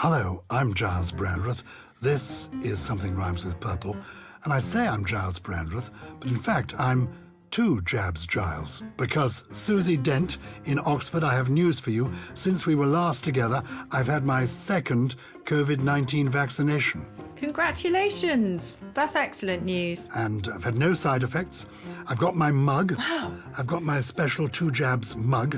Hello, I'm Gyles Brandreth. This is Something Rhymes with Purple. And I say I'm Gyles Brandreth, but in fact I'm two Jabs Gyles. Because Susie, Dent in Oxford, I have news for you. Since we were last together, I've had my second COVID-19 vaccination. Congratulations! That's excellent news. And I've had no side effects. I've got my mug. Wow. I've got my special two jabs mug,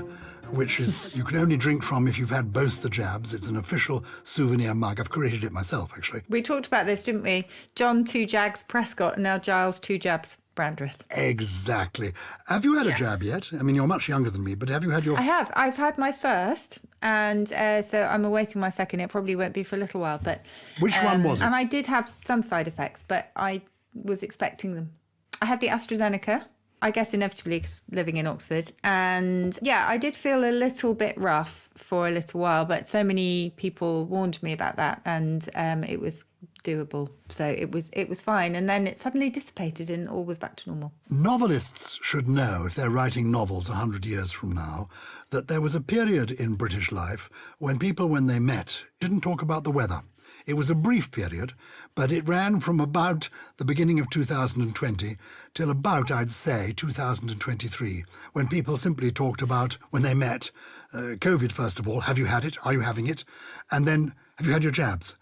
which is you can only drink from if you've had both the jabs. It's an official souvenir mug. I've created it myself, actually. We talked about this, didn't we? John Two Jags Prescott and now Gyles Two Jabs Brandreth. Exactly. Have you had a jab yet? I mean, you're much younger than me, but have you had your... I have. I've had my first, and so I'm awaiting my second. It probably won't be for a little while, but... Which one was it? And I did have some side effects, but I was expecting them. I had the AstraZeneca, I guess inevitably 'cause living in Oxford. And yeah, I did feel a little bit rough for a little while, but so many people warned me about that, and it was doable. So it was fine. And then it suddenly dissipated and all was back to normal. Novelists should know, if they're writing novels 100 years from now, that there was a period in British life when people, when they met, didn't talk about the weather. It was a brief period, but it ran from about the beginning of 2020 till about, I'd say, 2023, when people simply talked about, when they met, COVID, first of all, have you had it? Are you having it? And then, have you had your jabs?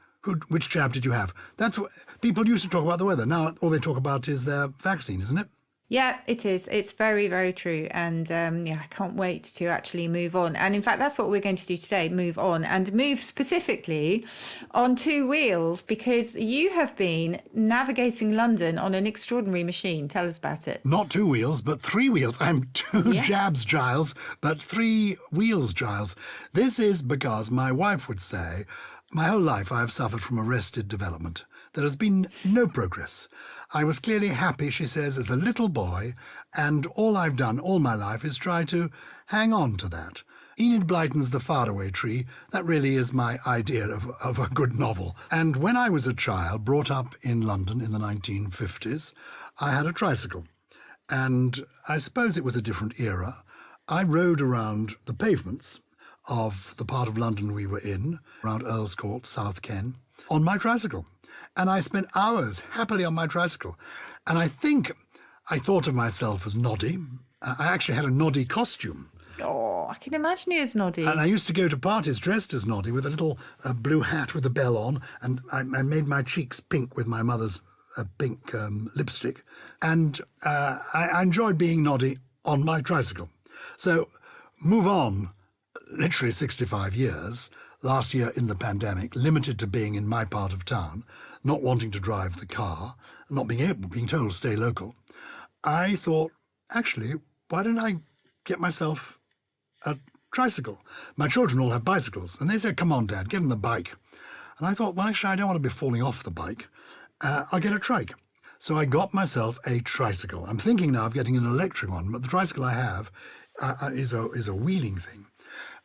Which jab did you have? That's what people used to talk about the weather. Now all they talk about is their vaccine, isn't it? Yeah, it is. It's very, very true. And I can't wait to actually move on. And in fact, that's what we're going to do today, move on and move specifically on two wheels, because you have been navigating London on an extraordinary machine. Tell us about it. Not two wheels, but three wheels. I'm two jabs, Gyles, but three wheels, Gyles. This is because my wife would say, my whole life I have suffered from arrested development. There has been no progress. I was clearly happy, she says, as a little boy, and all I've done all my life is try to hang on to that. Enid Blyton's The Faraway Tree, that really is my idea of a good novel. And when I was a child, brought up in London in the 1950s, I had a tricycle. And I suppose it was a different era. I rode around the pavements of the part of London we were in, around Earl's Court, South Ken, on my tricycle. And I spent hours happily on my tricycle. And I think I thought of myself as Noddy. I actually had a Noddy costume. Oh, I can imagine you as Noddy. And I used to go to parties dressed as Noddy with a little blue hat with a bell on. And I made my cheeks pink with my mother's pink lipstick. And I enjoyed being Noddy on my tricycle. So move on. Literally 65 years, last year in the pandemic, limited to being in my part of town, not wanting to drive the car, not being told to stay local, I thought, actually, why don't I get myself a tricycle? My children all have bicycles, and they said, come on, Dad, get on the bike. And I thought, well, actually, I don't want to be falling off the bike. I'll get a trike. So I got myself a tricycle. I'm thinking now of getting an electric one, but the tricycle I have is a wheeling thing.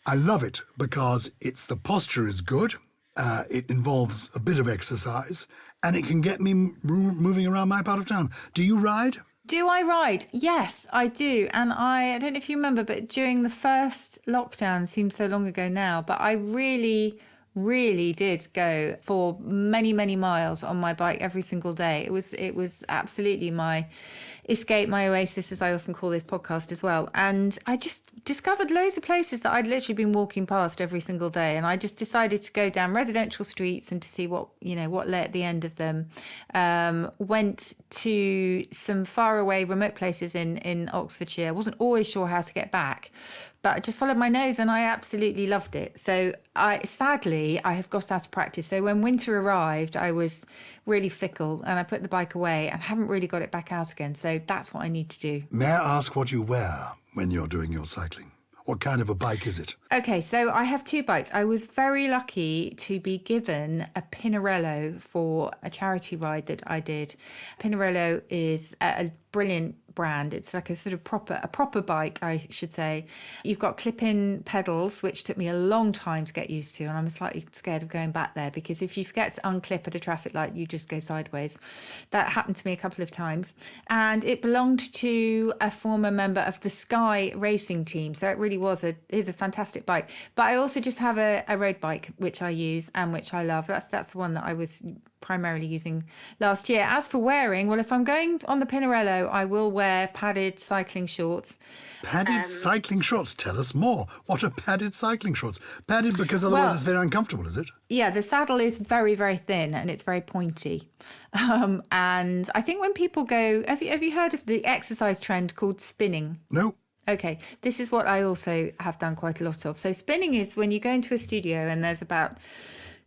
I love it because the posture is good, it involves a bit of exercise, and it can get me moving around my part of town. Do you ride? Do I ride? Yes, I do. And I don't know if you remember, but during the first lockdown, seems so long ago now, but I really did go for many, many miles on my bike every single day. It was absolutely my escape, my oasis, as I often call this podcast as well. And I just discovered loads of places that I'd literally been walking past every single day. And I just decided to go down residential streets and to see what lay at the end of them. Went to some faraway remote places in Oxfordshire. Wasn't always sure how to get back, but I just followed my nose and I absolutely loved it. So sadly, I have got out of practice. So when winter arrived, I was really fickle and I put the bike away and haven't really got it back out again. So that's what I need to do. May I ask what you wear when you're doing your cycling? What kind of a bike is it? Okay, so I have two bikes. I was very lucky to be given a Pinarello for a charity ride that I did. Pinarello is a brilliant brand. It's like a sort of proper bike, I should say. You've got clip-in pedals, which took me a long time to get used to, and I'm slightly scared of going back there because if you forget to unclip at a traffic light, you just go sideways. That happened to me a couple of times, and it belonged to a former member of the Sky racing team, so it really is a fantastic bike. But I also just have a road bike which I use and which I love. That's the one that I was primarily using last year. As for wearing, well, if I'm going on the Pinarello, I will wear padded cycling shorts. Padded cycling shorts? Tell us more. What are padded cycling shorts? Padded because otherwise it's very uncomfortable, is it? Yeah, the saddle is very, very thin and it's very pointy. And I think when people go, have you heard of the exercise trend called spinning? No. Okay, this is what I also have done quite a lot of. So spinning is when you go into a studio and there's about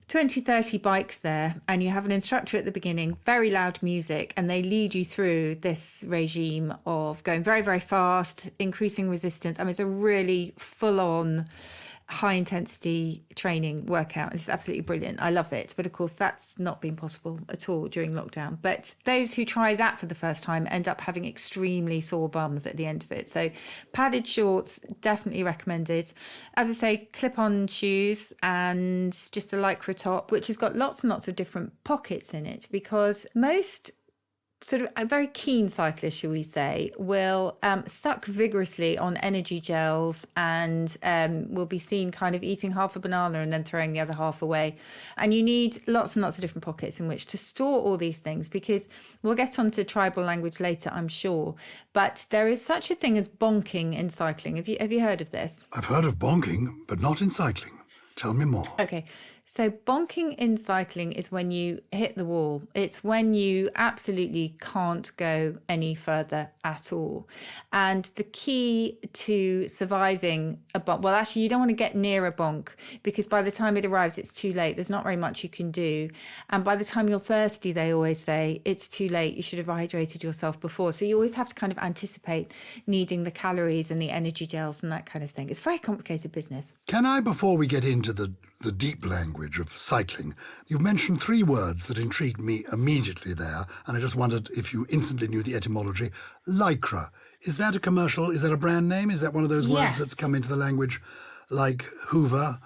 20, 30 bikes there, and you have an instructor at the beginning, very loud music, and they lead you through this regime of going very, very fast, increasing resistance. I mean, it's a really full-on, high-intensity training workout. It's absolutely brilliant. I love it. But of course, that's not been possible at all during lockdown. But those who try that for the first time end up having extremely sore bums at the end of it. So padded shorts, definitely recommended. As I say, clip-on shoes and just a Lycra top, which has got lots and lots of different pockets in it, because most sort of a very keen cyclist, shall we say, will suck vigorously on energy gels and will be seen kind of eating half a banana and then throwing the other half away. And you need lots and lots of different pockets in which to store all these things, because we'll get onto tribal language later, I'm sure. But there is such a thing as bonking in cycling. Have you heard of this? I've heard of bonking, but not in cycling. Tell me more. Okay. So bonking in cycling is when you hit the wall. It's when you absolutely can't go any further at all. And the key to surviving a bonk, well, actually, you don't want to get near a bonk because by the time it arrives, it's too late. There's not very much you can do. And by the time you're thirsty, they always say, it's too late. You should have hydrated yourself before. So you always have to kind of anticipate needing the calories and the energy gels and that kind of thing. It's very complicated business. Can I, before we get into the deep language of cycling, you've mentioned 3 words that intrigued me immediately there, and I just wondered if you instantly knew the etymology. Lycra. Is that a commercial? Is that a brand name? Is that one of those words Yes. that's come into the language like Hoover?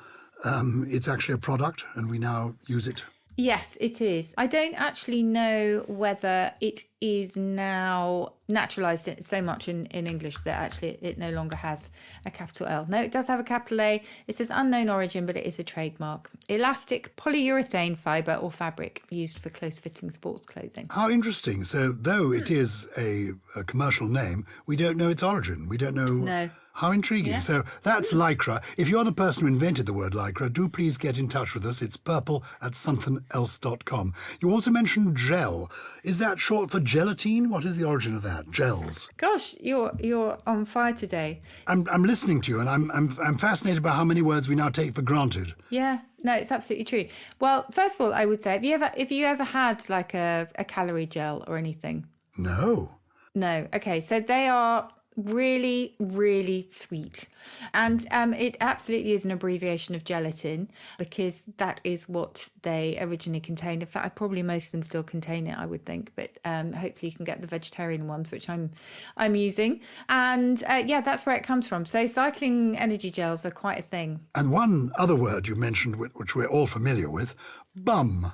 It's actually a product, and we now use it. Yes, it is. I don't actually know whether it is now naturalised so much in English that actually it no longer has a capital L. No, it does have a capital A. It says unknown origin, but it is a trademark. Elastic polyurethane fibre or fabric used for close-fitting sports clothing. How interesting. So though it is a commercial name, we don't know its origin. We don't know... No. How intriguing. Yeah. So that's Lycra. If you're the person who invented the word Lycra, do please get in touch with us. It's purple@somethingelse.com. You also mentioned gel. Is that short for gelatine? What is the origin of that? Gels. Gosh, you're on fire today. I'm listening to you, and I'm fascinated by how many words we now take for granted. Yeah, no, it's absolutely true. Well, first of all, I would say, have you ever had like a calorie gel or anything? No. No. Okay, so they are really, really sweet. And it absolutely is an abbreviation of gelatin because that is what they originally contained. In fact, probably most of them still contain it, I would think. But hopefully you can get the vegetarian ones, which I'm using. And that's where it comes from. So cycling energy gels are quite a thing. And one other word you mentioned, which we're all familiar with, bum.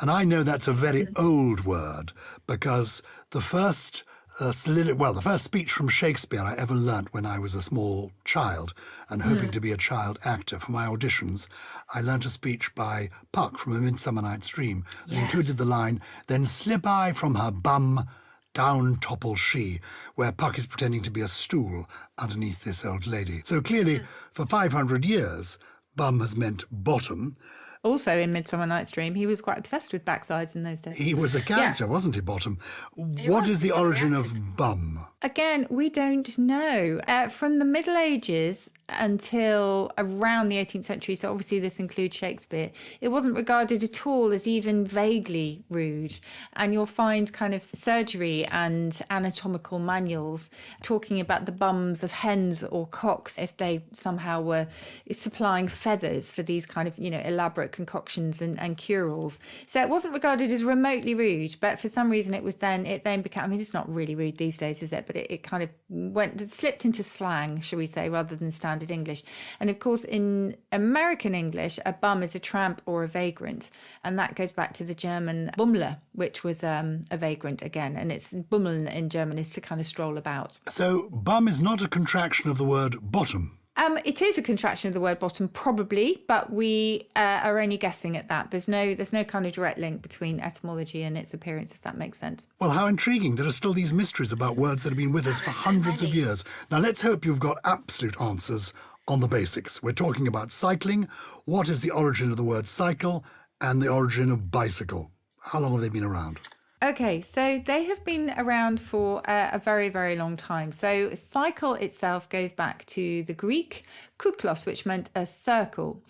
And I know that's a very old word because the first the first speech from Shakespeare I ever learnt when I was a small child and hoping to be a child actor for my auditions, I learnt a speech by Puck from A Midsummer Night's Dream that included the line, "Then slip I from her bum, down topple she," where Puck is pretending to be a stool underneath this old lady. So clearly, for 500 years, bum has meant bottom. Also in Midsummer Night's Dream, he was quite obsessed with backsides in those days. He was a character, wasn't he, Bottom? What is the origin of bum? Again, we don't know. From the Middle Ages, until around the 18th century. So obviously this includes Shakespeare. It wasn't regarded at all as even vaguely rude. And you'll find kind of surgery and anatomical manuals talking about the bums of hens or cocks if they somehow were supplying feathers for these kind of, elaborate concoctions and cure-alls. So it wasn't regarded as remotely rude, but for some reason it then became, I mean, it's not really rude these days, is it? But it kind of slipped into slang, shall we say, rather than standard English. And of course, in American English, a bum is a tramp or a vagrant. And that goes back to the German Bummler, which was a vagrant again. And it's bummeln in German is to kind of stroll about. So bum is not a contraction of the word bottom. It is a contraction of the word bottom, probably, but we are only guessing at that. There's no kind of direct link between etymology and its appearance, if that makes sense. Well, how intriguing. There are still these mysteries about words that have been with us for hundreds of years. Now, let's hope you've got absolute answers on the basics. We're talking about cycling. What is the origin of the word cycle and the origin of bicycle? How long have they been around? Okay, so they have been around for a very, very long time. So cycle itself goes back to the Greek kuklos, which meant a circle.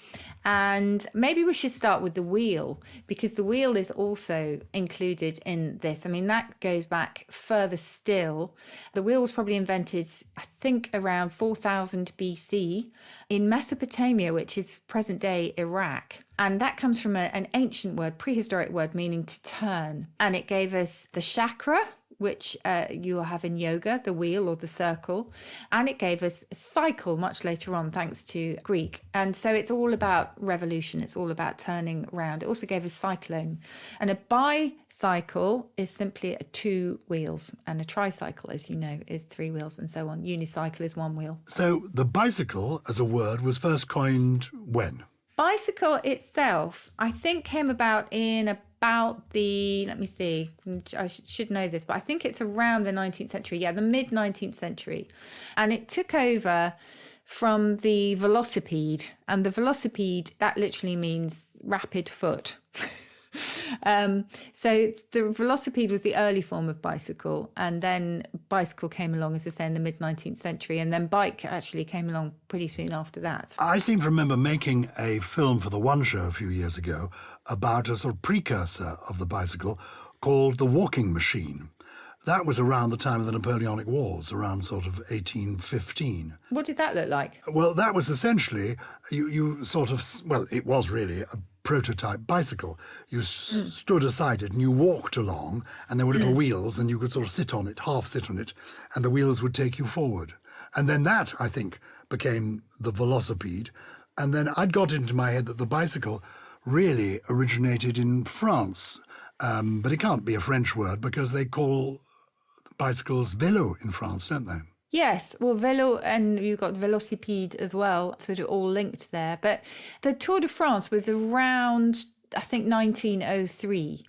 And maybe we should start with the wheel, because the wheel is also included in this. I mean, that goes back further still. The wheel was probably invented, I think, around 4000 BC in Mesopotamia, which is present-day Iraq. And that comes from an ancient word, prehistoric word, meaning to turn. And it gave us the chakra, which you have in yoga, the wheel or the circle. And it gave us a cycle much later on, thanks to Greek. And so it's all about revolution. It's all about turning around. It also gave us cyclone. And a bicycle is simply 2 wheels. And a tricycle, as you know, is 3 wheels and so on. Unicycle is 1 wheel. So the bicycle as a word was first coined when? Bicycle itself, I think, came about in about the, let me see, I should know this, but I think it's around the 19th century. Yeah, the mid-19th century. And it took over from the velocipede. And the velocipede, that literally means rapid foot. So the velocipede was the early form of bicycle, and then bicycle came along, as I say, in the mid-19th century, and then bike actually came along pretty soon after that. I seem to remember making a film for the One Show a few years ago about a sort of precursor of the bicycle called The Walking Machine. That was around the time of the Napoleonic Wars, around sort of 1815. What did that look like? Well, that was essentially, you sort of, well, it was really a prototype bicycle. You stood aside it and you walked along, and there were little wheels, and you could sort of sit on it, half sit on it, and the wheels would take you forward. And then that, I think, became the velocipede. And then I'd got into my head that the bicycle really originated in France. But it can't be a French word because they call bicycles vélo in France, don't they? Yes, well, vélo, and you've got velocipede as well, sort of all linked there. But the Tour de France was around, I think, 1903.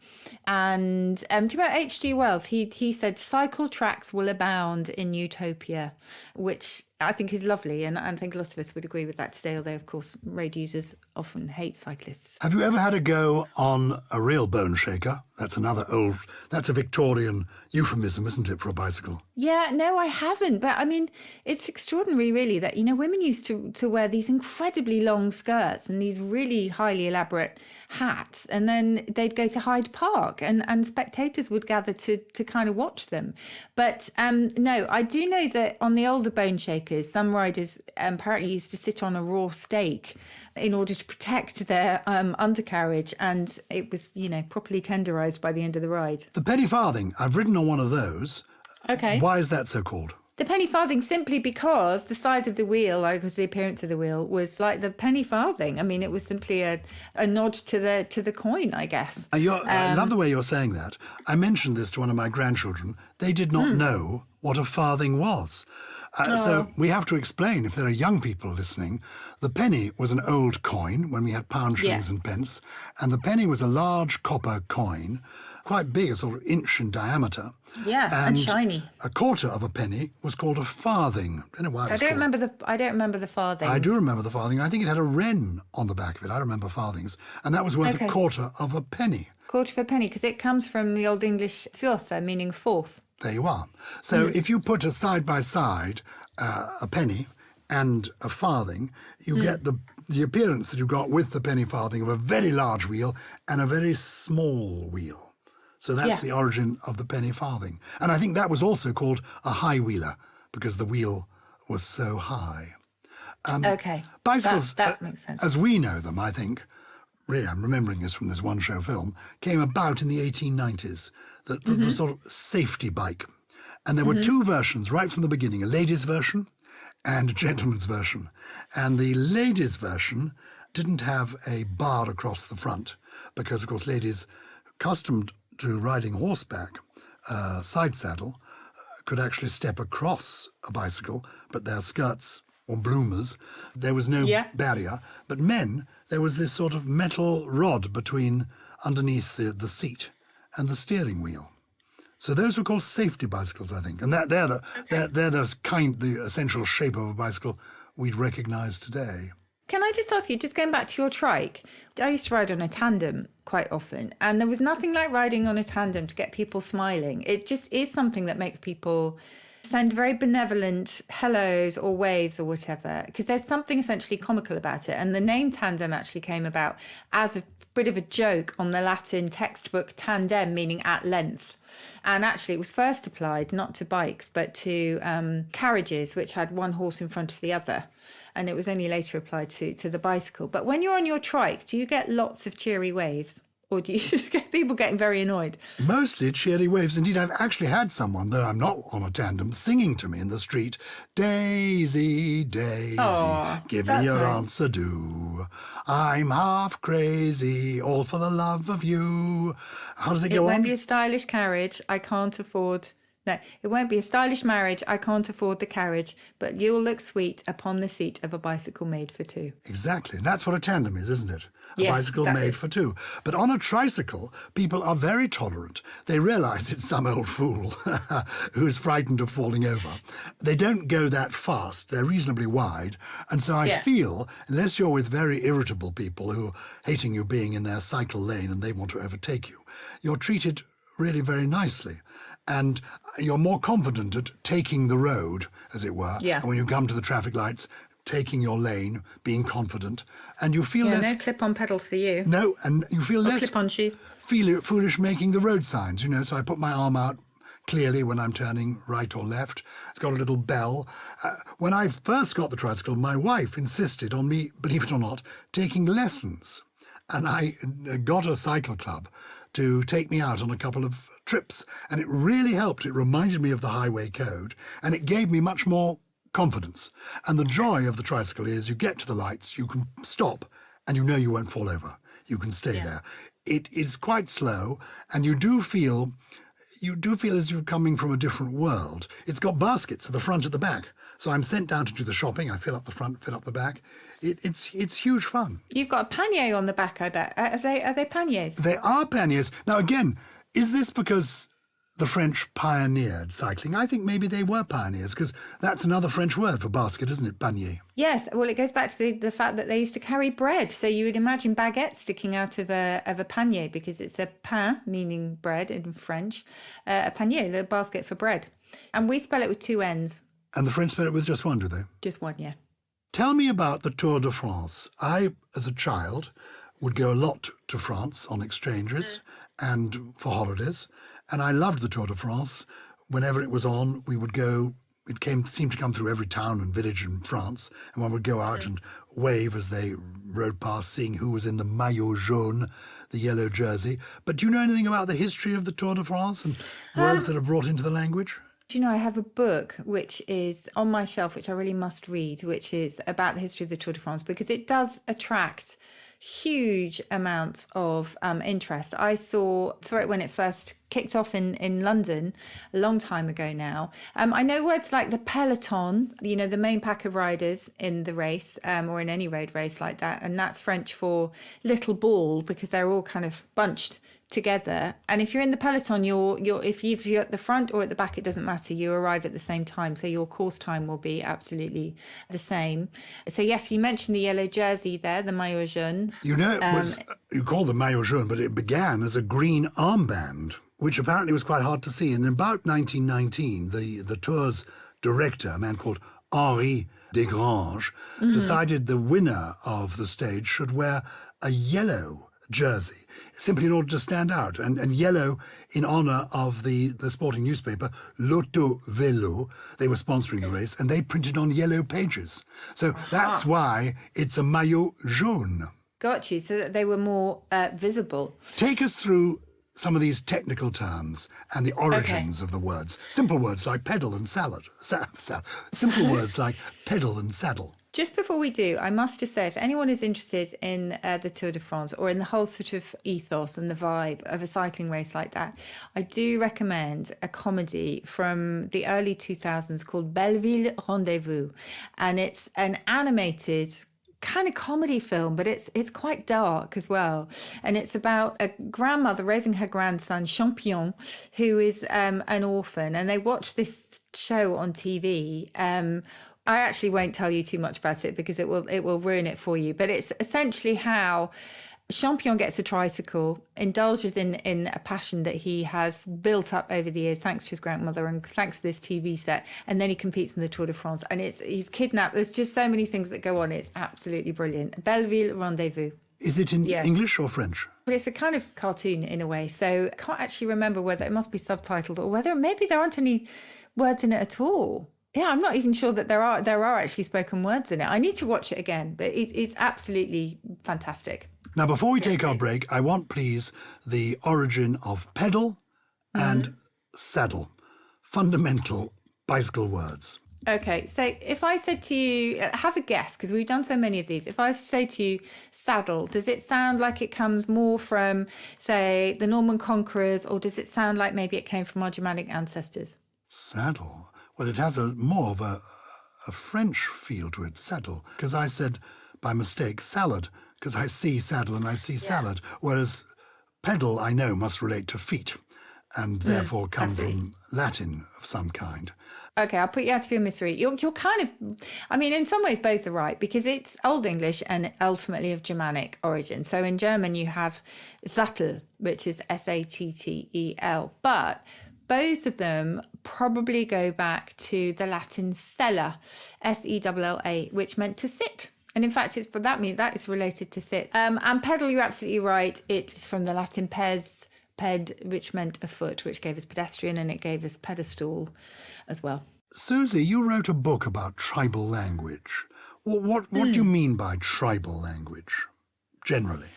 And do you remember H.G. Wells? He said, cycle tracks will abound in utopia, which I think is lovely. And I think a lot of us would agree with that today, although, of course, road users often hate cyclists. Have you ever had a go on a real bone shaker? That's a Victorian euphemism, isn't it, for a bicycle? Yeah, no, I haven't. But I mean, it's extraordinary, really, that, women used to wear these incredibly long skirts and these really highly elaborate hats. And then they'd go to Hyde Park and spectators would gather to kind of watch them. But no, I do know that on the older bone shakers, some riders apparently used to sit on a raw steak in order to protect their undercarriage. And it was, properly tenderised by the end of the ride. The penny farthing, I've ridden on one of those. Okay. Why is that so called? The penny farthing, simply because the size of the wheel, the appearance of the wheel, was like the penny farthing. I mean, it was simply a nod to the coin, I guess. I love the way you're saying that. I mentioned this to one of my grandchildren. They did not know what a farthing was. So we have to explain, if there are young people listening, the penny was an old coin when we had pound, shillings and pence, and the penny was a large copper coin, quite big, a sort of inch in diameter. Yeah, and shiny. A quarter of a penny was called a farthing. I don't know why it was called. I don't remember the farthing. I do remember the farthing. I think it had a wren on the back of it. I remember farthings. And that was worth a quarter of a penny. Quarter of a penny, because it comes from the Old English fjortha, meaning fourth. There you are. So if you put a side by side a penny and a farthing, you get the appearance that you got with the penny farthing of a very large wheel and a very small wheel. So that's the origin of the penny farthing. And I think that was also called a high wheeler because the wheel was so high. Okay. Bicycles, that makes sense. as we know them, I think, really I'm remembering this from this one-show film, came about in the 1890s, the sort of safety bike. And there were two versions right from the beginning, a ladies' version and a gentleman's version. And the ladies' version didn't have a bar across the front because, of course, ladies accustomed to riding horseback, side saddle, could actually step across a bicycle, but their skirts or bloomers, there was no barrier. But men, there was this sort of metal rod between underneath the seat and the steering wheel. So those were called safety bicycles, I think. And they're the essential shape of a bicycle we'd recognise today. Can I just ask you, just going back to your trike, I used to ride on a tandem quite often, and there was nothing like riding on a tandem to get people smiling. It just is something that makes people send very benevolent hellos or waves or whatever, because there's something essentially comical about it. And the name tandem actually came about as a bit of a joke on the Latin textbook tandem, meaning at length. And actually it was first applied not to bikes, but to carriages, which had one horse in front of the other. And it was only later applied to the bicycle. But when you're on your trike, do you get lots of cheery waves? Or do you just get people getting very annoyed? Mostly cheery waves. Indeed, I've actually had someone, though I'm not on a tandem, singing to me in the street, Daisy, Daisy, give me your answer, do. I'm half crazy, all for the love of you. How does it go on? It won't be a stylish carriage. I can't afford... No, it won't be a stylish marriage. I can't afford the carriage, but you'll look sweet upon the seat of a bicycle made for two. Exactly. That's what a tandem is, isn't it? A Yes, bicycle made for two. But on a tricycle, people are very tolerant. They realise it's some old fool who's frightened of falling over. They don't go that fast. They're reasonably wide. And so I feel, unless you're with very irritable people who are hating you being in their cycle lane and they want to overtake you, you're treated really very nicely. And you're more confident at taking the road, as it were. Yeah. And when you come to the traffic lights, taking your lane, being confident. And you feel less... no clip-on pedals for you. No, and you feel less... clip-on shoes. Feel foolish making the road signs, so I put my arm out clearly when I'm turning right or left. It's got a little bell. When I first got the tricycle, my wife insisted on me, believe it or not, taking lessons. And I got a cycle club to take me out on a couple of trips, and it really helped. It reminded me of the highway code, and it gave me much more confidence. And the joy of the tricycle is you get to the lights, you can stop, and you know you won't fall over. You can stay there. It is quite slow, and you do feel as you're coming from a different world. It's got baskets at the front and the back. So I'm sent down to do the shopping. I fill up the front, fill up the back. It's huge fun. You've got a pannier on the back, I bet. Are they panniers? They are panniers. Now, again, is this because the French pioneered cycling? I think maybe they were pioneers, because that's another French word for basket, isn't it? Panier. Yes. Well, it goes back to the fact that they used to carry bread. So you would imagine baguettes sticking out of a pannier, because it's a pain, meaning bread in French, a panier, a basket for bread. And we spell it with two N's. And the French spell it with just one, do they? Just one, yeah. Tell me about the Tour de France. I, as a child, would go a lot to France on exchanges and for holidays. And I loved the Tour de France. Whenever it was on, we would go. It seemed to come through every town and village in France. And one would go out and wave as they rode past, seeing who was in the maillot jaune, the yellow jersey. But do you know anything about the history of the Tour de France and words that are brought into the language? Do you know, I have a book which is on my shelf, which I really must read, which is about the history of the Tour de France, because it does attract huge amounts of interest. I saw it when it first kicked off in London a long time ago now. I know words like the peloton, the main pack of riders in the race, or in any road race like that. And that's French for little ball, because they're all kind of bunched together. And if you're in the peloton, if you're at the front or at the back, it doesn't matter. You arrive at the same time. So your course time will be absolutely the same. So yes, you mentioned the yellow jersey there, the maillot jaune. You call the maillot jaune, but it began as a green armband, which apparently was quite hard to see. And in about 1919, the Tour's director, a man called Henri Desgranges, decided the winner of the stage should wear a yellow jersey, simply in order to stand out. And yellow in honour of the sporting newspaper, L'Auto Vélo. They were sponsoring the race, and they printed on yellow pages. So that's why it's a maillot jaune. Got you, so that they were more visible. Take us through some of these technical terms and the origins of the words. Simple words like pedal and salad. Simple words like pedal and saddle. Just before we do, I must just say, if anyone is interested in the Tour de France or in the whole sort of ethos and the vibe of a cycling race like that, I do recommend a comedy from the early 2000s called Belleville Rendezvous. And it's an animated kind of comedy film, but it's quite dark as well. And it's about a grandmother raising her grandson, Champion, who is an orphan. And they watch this show on TV. I actually won't tell you too much about it because it will ruin it for you. But it's essentially how Champion gets a tricycle, indulges in a passion that he has built up over the years, thanks to his grandmother and thanks to this TV set. And then he competes in the Tour de France. And he's kidnapped. There's just so many things that go on. It's absolutely brilliant. Belleville Rendezvous. Is it in English or French? Well, it's a kind of cartoon in a way. So I can't actually remember whether it must be subtitled or whether maybe there aren't any words in it at all. Yeah, I'm not even sure that there are actually spoken words in it. I need to watch it again, but it's absolutely fantastic. Now, before we take our break, I want, please, the origin of pedal and saddle, fundamental bicycle words. Okay, so if I said to you, have a guess, because we've done so many of these. If I say to you, saddle, does it sound like it comes more from, say, the Norman conquerors, or does it sound like maybe it came from our Germanic ancestors? Saddle? Well, it has more of a French feel to it, saddle, because I said by mistake salad, because I see saddle and I see salad, whereas pedal, I know, must relate to feet and therefore come from Latin of some kind. Okay, I'll put you out of your misery. You're kind of, I mean, in some ways both are right, because it's Old English and ultimately of Germanic origin. So in German you have Sattel, which is S-A-T-T-E-L, but both of them probably go back to the Latin sella, S-E-L-L-A, which meant to sit. And in fact, that is related to sit. And pedal, you're absolutely right. It's from the Latin pes, ped, which meant a foot, which gave us pedestrian, and it gave us pedestal as well. Susie, you wrote a book about tribal language. What do you mean by tribal language, generally?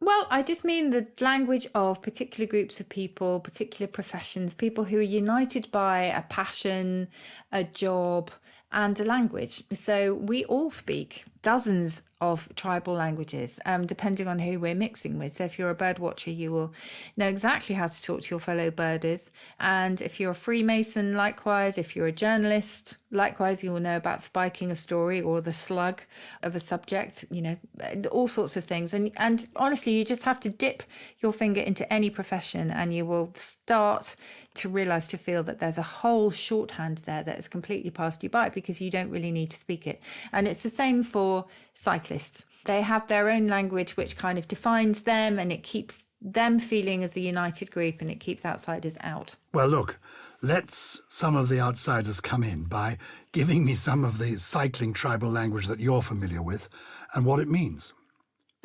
Well, I just mean the language of particular groups of people, particular professions, people who are united by a passion, a job, and a language. So we all speak dozens of tribal languages, depending on who we're mixing with. So if you're a bird watcher, you will know exactly how to talk to your fellow birders. And if you're a Freemason, likewise, if you're a journalist, likewise, you will know about spiking a story or the slug of a subject, all sorts of things. And honestly, you just have to dip your finger into any profession and you will start to feel that there's a whole shorthand there that has completely passed you by because you don't really need to speak it. And it's the same for cyclists. They have their own language which kind of defines them, and it keeps them feeling as a united group, and it keeps outsiders out. Well, look, let's some of the outsiders come in by giving me some of the cycling tribal language that you're familiar with and what it means.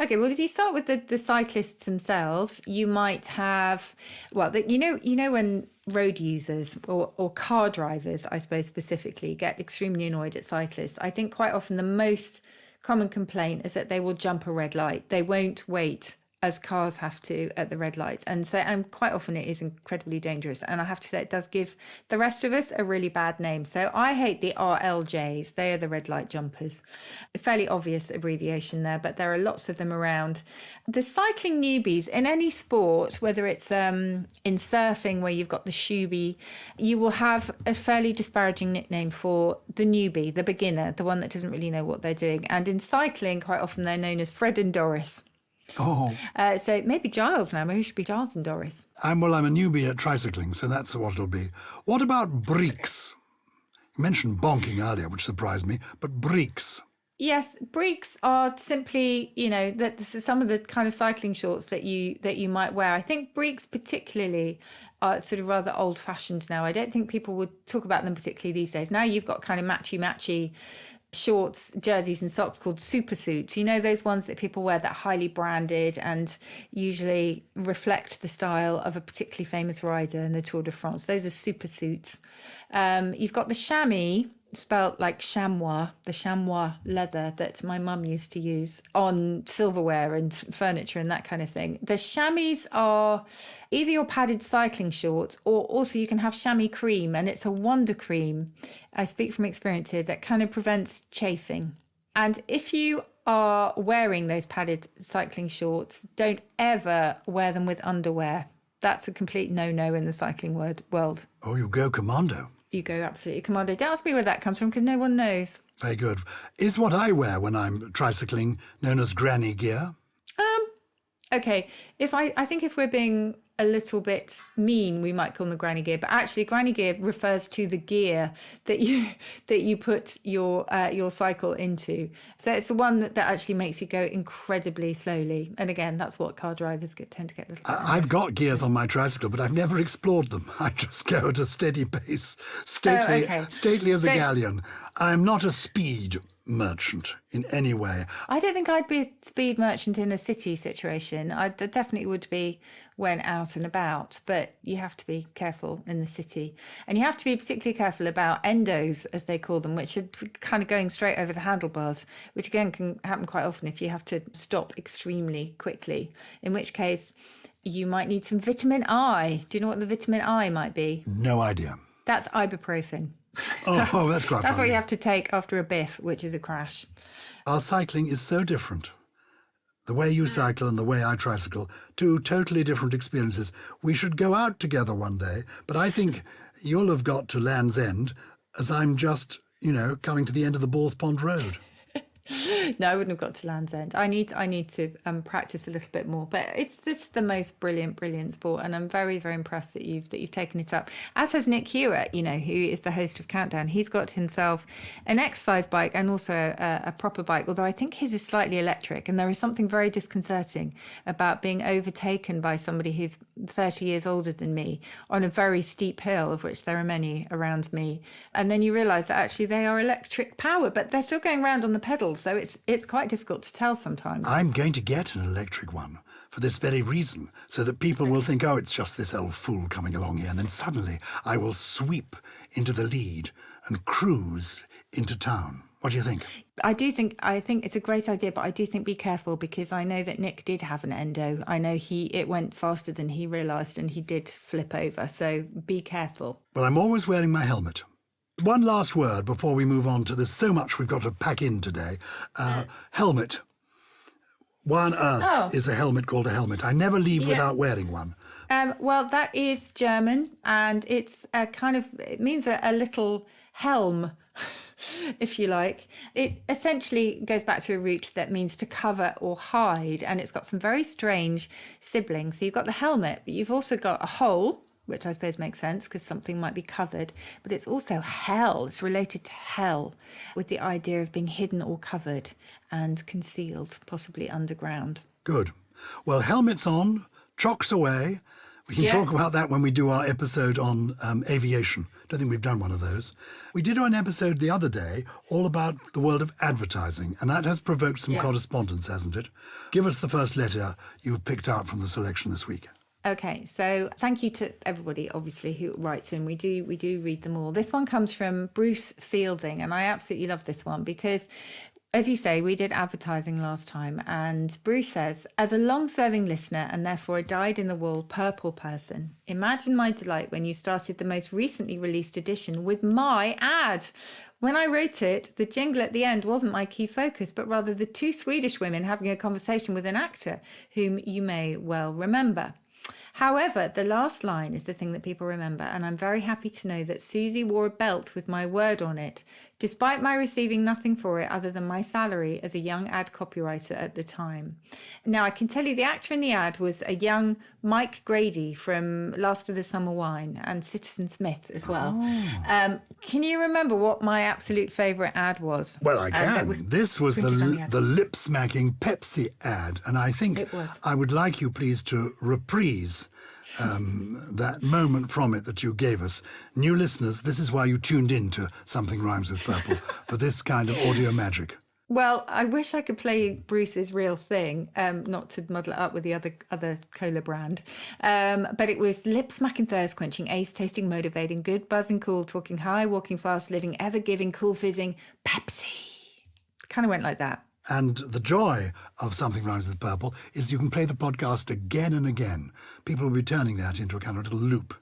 Okay, well, if you start with the cyclists themselves, you might have, when road users or car drivers, I suppose specifically, get extremely annoyed at cyclists, I think quite often the most common complaint is that they will jump a red light. They won't wait as cars have to at the red lights. And quite often it is incredibly dangerous. And I have to say, it does give the rest of us a really bad name. So I hate the RLJs. They are the red light jumpers. A fairly obvious abbreviation there, but there are lots of them around. The cycling newbies in any sport, whether it's in surfing where you've got the shoebie, you will have a fairly disparaging nickname for the newbie, the beginner, the one that doesn't really know what they're doing. And in cycling, quite often they're known as Fred and Doris. Oh. So maybe Gyles now. Maybe it should be Gyles and Doris. I'm a newbie at tricycling, so that's what it'll be. What about breeks? You mentioned bonking earlier, which surprised me, but breeks. Yes, breeks are simply, that this is some of the kind of cycling shorts that you might wear. I think breeks particularly are sort of rather old-fashioned now. I don't think people would talk about them particularly these days. Now you've got kind of matchy shorts, jerseys and socks called super suits. Those ones that people wear that are highly branded and usually reflect the style of a particularly famous rider in the Tour de France. Those are super suits. You've got the chamois, spelt like chamois, the chamois leather that my mum used to use on silverware and furniture and that kind of thing. The chamois are either your padded cycling shorts, or also you can have chamois cream, and it's a wonder cream, I speak from experience here, that kind of prevents chafing. And if you are wearing those padded cycling shorts, don't ever wear them with underwear. That's a complete no-no in the cycling world. Oh, you go commando. You go absolutely commando. Don't ask me where that comes from, because no one knows. Very good. Is what I wear when I'm tricycling known as granny gear? Okay. I think if we're being a little bit mean, we might call them granny gear, but actually granny gear refers to the gear that you put your cycle into. So it's the one that actually makes you go incredibly slowly. And again, that's what car drivers tend to get a little bit. I've got gears on my tricycle, but I've never explored them. I just go at a steady pace, stately as a galleon. I'm not a speed merchant in any way. I don't think I'd be a speed merchant in a city situation. I definitely would be when out and about, but you have to be careful in the city. And you have to be particularly careful about endos, as they call them, which are kind of going straight over the handlebars, which again can happen quite often if you have to stop extremely quickly, in which case you might need some vitamin I. Do you know what the vitamin I might be? No idea. That's ibuprofen. That's quite That's funny. what you have to take after a biff, which is a crash. Our cycling is so different. The way you cycle and the way I tricycle, two totally different experiences. We should go out together one day, but I think you'll have got to Land's End as I'm just, coming to the end of the Balls Pond Road. No, I wouldn't have got to Land's End. I need to practice a little bit more. But it's just the most brilliant sport, and I'm very, very impressed that you've taken it up. As has Nick Hewitt, who is the host of Countdown. He's got himself an exercise bike and also a proper bike. Although I think his is slightly electric, and there is something very disconcerting about being overtaken by somebody who's 30 years older than me on a very steep hill, of which there are many around me, and then you realise that actually they are electric powered, but they're still going around on the pedals. So it's quite difficult to tell sometimes. I'm going to get an electric one for this very reason, so that people will think, it's just this old fool coming along here, and then suddenly I will sweep into the lead and cruise into town. What do you think? I think it's a great idea, but I do think be careful, because I know that Nick did have an endo. I know it went faster than he realised, and he did flip over. So be careful. Well, I'm always wearing my helmet. One last word before we move on to there's so much we've got to pack in today. Helmet. Why on earth is a helmet called a helmet? I never leave without wearing one. Well, that is German, and it's it means a little helm, if you like. It essentially goes back to a root that means to cover or hide, and it's got some very strange siblings. So you've got the helmet, but you've also got a hole, which I suppose makes sense because something might be covered, but it's also hell. It's related to hell, with the idea of being hidden or covered and concealed, possibly underground. Good. Well, helmets on, chocks away. We can talk about that when we do our episode on aviation. Don't think we've done one of those. We did an episode the other day all about the world of advertising, and that has provoked some correspondence, hasn't it? Give us the first letter you've picked out from the selection this week. Okay, so thank you to everybody, obviously, who writes in. We do read them all. This one comes from Bruce Fielding, and I absolutely love this one because, as you say, we did advertising last time, and Bruce says, as a long-serving listener and therefore a dyed-in-the-wool purple person, imagine my delight when you started the most recently released edition with my ad. When I wrote it, the jingle at the end wasn't my key focus, but rather the two Swedish women having a conversation with an actor whom you may well remember. However, the last line is the thing that people remember, and I'm very happy to know that Susie wore a belt with my word on it, despite my receiving nothing for it other than my salary as a young ad copywriter at the time. Now, I can tell you the actor in the ad was a young Mike Grady from Last of the Summer Wine and Citizen Smith as well. Can you remember what my absolute favourite ad was? Well, I can. This was the lip-smacking Pepsi ad, and I think I would like you, please, to reprise that moment from it that you gave us. New listeners, this is why you tuned in to Something Rhymes with Purple, for this kind of audio magic. Well, I wish I could play Bruce's real thing, not to muddle it up with the other cola brand. But it was lip-smacking, thirst-quenching, ace-tasting, motivating, good, buzzing, cool, talking high, walking fast, living, ever-giving, cool, fizzing, Pepsi. Kind of went like that. And the joy of Something Rhymes with Purple is you can play the podcast again and again. People will be turning that into a kind of little loop.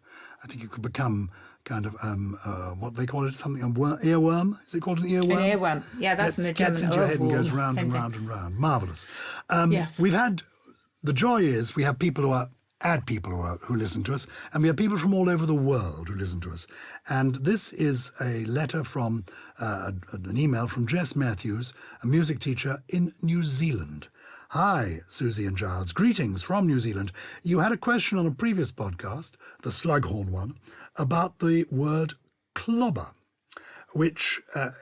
I think you could become kind of, what they call it, something, earworm? Is it called an earworm? An earworm. Yeah, that's from the German. Gets into your head and goes round and round and round. Marvellous. Yes. We've had, the joy is we have people who are who listen to us, and we have people from all over the world who listen to us. And this is a letter from, an email from Jess Matthews, a music teacher in New Zealand. Hi, Susie and Gyles. Greetings from New Zealand. You had a question on a previous podcast, the Slughorn one, about the word clobber, which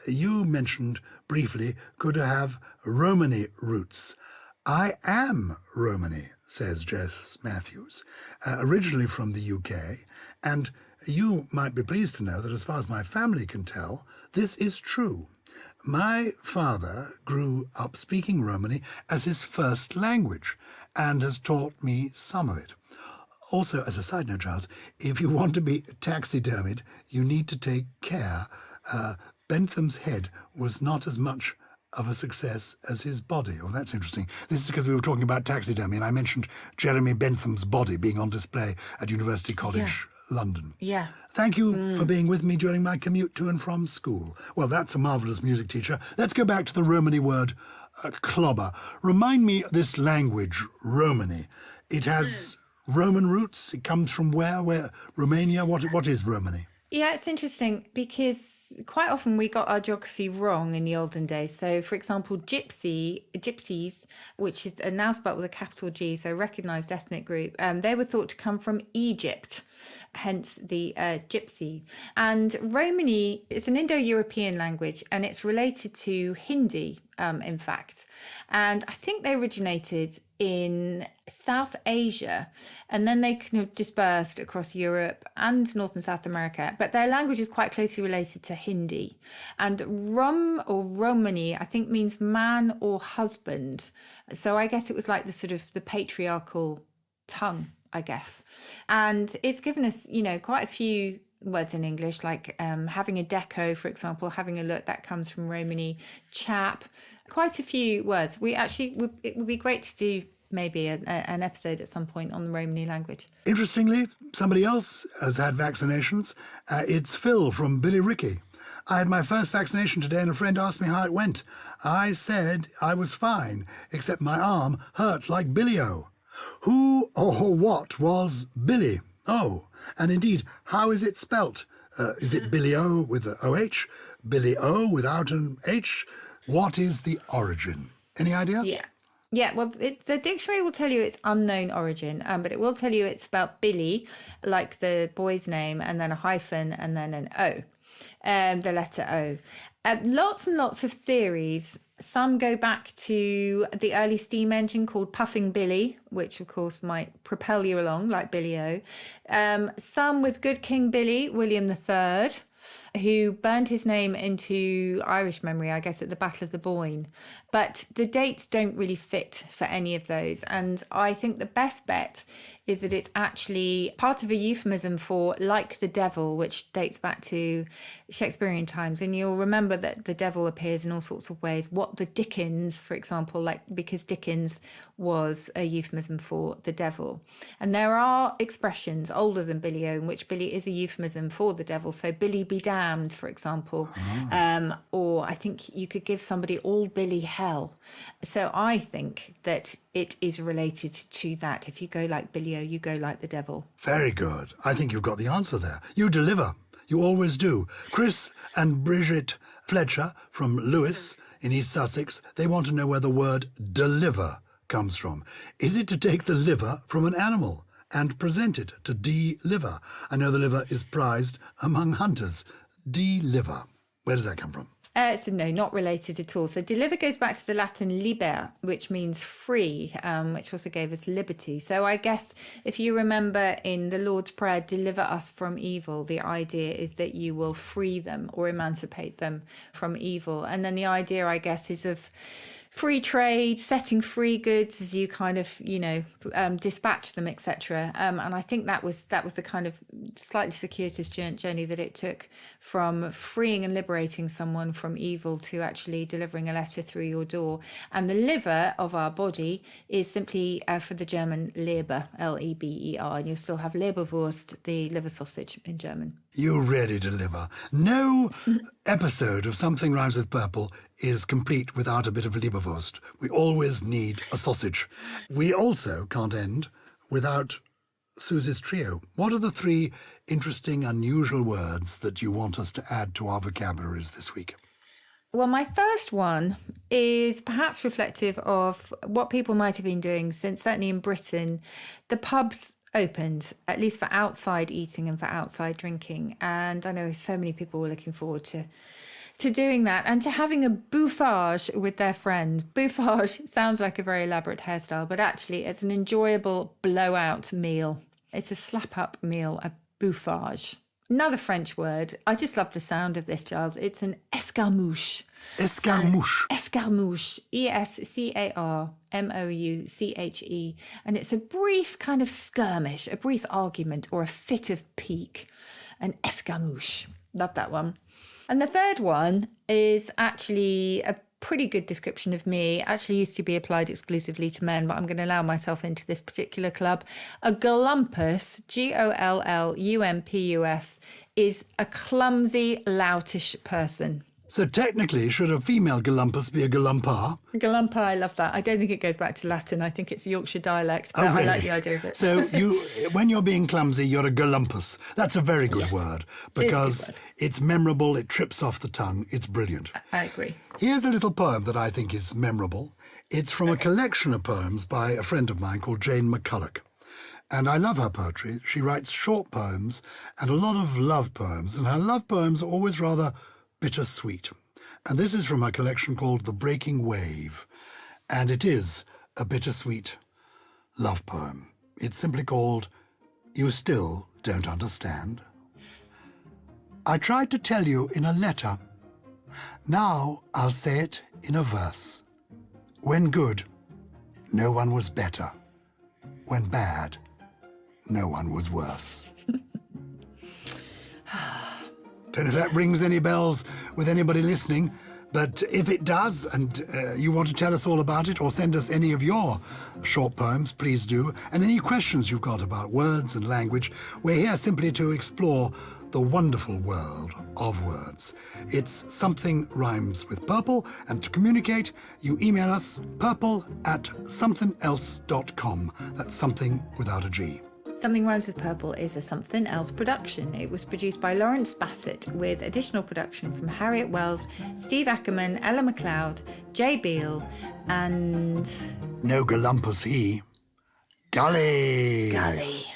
you mentioned briefly could have Romani roots. I am Romani, says Jess Matthews, originally from the UK, and you might be pleased to know that as far as my family can tell, this is true. My father grew up speaking Romani as his first language and has taught me some of it. Also, as a side note, Gyles, if you want to be taxidermied, you need to take care. Bentham's head was not as much of a success as his body. Oh, that's interesting. This is because we were talking about taxidermy, and I mentioned Jeremy Bentham's body being on display at University College London. Yeah. Thank you for being with me during my commute to and from school. Well, that's a marvellous music teacher. Let's go back to the Romani word, clobber. Remind me this language, Romani. It has Roman roots. It comes from where? Romania? What is Romani? Yeah, it's interesting because quite often we got our geography wrong in the olden days. So, for example, gypsies, which is now spelled with a capital G, so recognised ethnic group, they were thought to come from Egypt, hence the gypsy. And Romani is an Indo-European language, and it's related to Hindi, in fact. And I think they originated in South Asia, and then they kind of dispersed across Europe and North and South America. But their language is quite closely related to Hindi. And Rom or Romani, I think, means man or husband. So I guess it was like the sort of the patriarchal tongue, I guess. And it's given us, quite a few words in English, like having a deco, for example, having a look, that comes from Romani. Chap, quite a few words. It would be great to do maybe an episode at some point on the Romani language. Interestingly, somebody else has had vaccinations. It's Phil from Billy Ricky. I had my first vaccination today and a friend asked me how it went. I said I was fine, except my arm hurt like Billy-O. Who or what was Billy? Oh, and indeed, how is it spelt? Is it Billy-O with an OH? Billy-O without an H? What is the origin? Any idea? Yeah, well, the dictionary will tell you it's unknown origin, but it will tell you it's spelled Billy, like the boy's name, and then a hyphen, and then an O, the letter O. Lots and lots of theories. Some go back to the early steam engine called Puffing Billy, which of course might propel you along like Billy-O. Some with Good King Billy, William III, who burned his name into Irish memory, I guess, at the Battle of the Boyne. But the dates don't really fit for any of those. And I think the best bet is that it's actually part of a euphemism for like the devil, which dates back to Shakespearean times. And you'll remember that the devil appears in all sorts of ways. What the Dickens, for example, because Dickens was a euphemism for the devil. And there are expressions older than Billy-O in which Billy is a euphemism for the devil. So Billy be damned, for example. Or I think you could give somebody all Billy hell. So I think that it is related to that. If you go like Billy-O, you go like the devil. Very good. I think you've got the answer there. You deliver. You always do. Chris and Bridget Fletcher from Lewis in East Sussex, they want to know where the word deliver comes from. Is it to take the liver from an animal and present it, to de-liver? I know the liver is prized among hunters. De-liver. Where does that come from? So no, not related at all. So deliver goes back to the Latin liber, which means free, which also gave us liberty. So I guess if you remember in the Lord's Prayer, deliver us from evil, the idea is that you will free them or emancipate them from evil. And then the idea, I guess, is of free trade, setting free goods as you kind of, dispatch them, etc. And I think that was the kind of slightly circuitous journey that it took from freeing and liberating someone from evil to actually delivering a letter through your door. And the liver of our body is simply for the German Leber, L-E-B-E-R, and you'll still have Leberwurst, the liver sausage in German. You really deliver. No episode of Something Rhymes with Purple is complete without a bit of Leberwurst. We always need a sausage. We also can't end without Susie's trio. What are the 3 interesting, unusual words that you want us to add to our vocabularies this week? Well, my first one is perhaps reflective of what people might have been doing since, certainly in Britain, the pubs opened, at least for outside eating and for outside drinking. And I know so many people were looking forward to doing that and to having a bouffage with their friends. Bouffage sounds like a very elaborate hairstyle, but actually it's an enjoyable blowout meal. It's a slap-up meal, a bouffage. Another French word. I just love the sound of this, Gyles. It's an escarmouche. Escarmouche. Escarmouche. E-S-C-A-R-M-O-U-C-H-E. And it's a brief kind of skirmish, a brief argument or a fit of pique. An escarmouche. Love that one. And the third one is actually a pretty good description of me. Actually used to be applied exclusively to men, but I'm going to allow myself into this particular club. A golumpus, G-O-L-L-U-M-P-U-S, is a clumsy, loutish person. So technically, should a female golumpus be a galumpa? Galumpa, I love that. I don't think it goes back to Latin. I think it's Yorkshire dialect, but really? I like the idea of it. So when you're being clumsy, you're a golumpus. That's a very good word because it's memorable, it trips off the tongue, it's brilliant. I agree. Here's a little poem that I think is memorable. It's from a collection of poems by a friend of mine called Jane McCulloch. And I love her poetry. She writes short poems and a lot of love poems, and her love poems are always rather bittersweet. And this is from a collection called The Breaking Wave, and it is a bittersweet love poem. It's simply called You Still Don't Understand. I tried to tell you in a letter. Now I'll say it in a verse. When good, no one was better. When bad, no one was worse. Don't know if that rings any bells with anybody listening, but if it does and you want to tell us all about it or send us any of your short poems, please do. And any questions you've got about words and language, we're here simply to explore the wonderful world of words. It's Something Rhymes with Purple, and to communicate, you email us purple@somethingelse.com. That's something without a G. Something Rhymes with Purple is a Somethin Else production. It was produced by Lawrence Bassett with additional production from Harriet Wells, Steve Ackerman, Ella McLeod, Jay Beale, and... No golumpus he. Gully. Gully.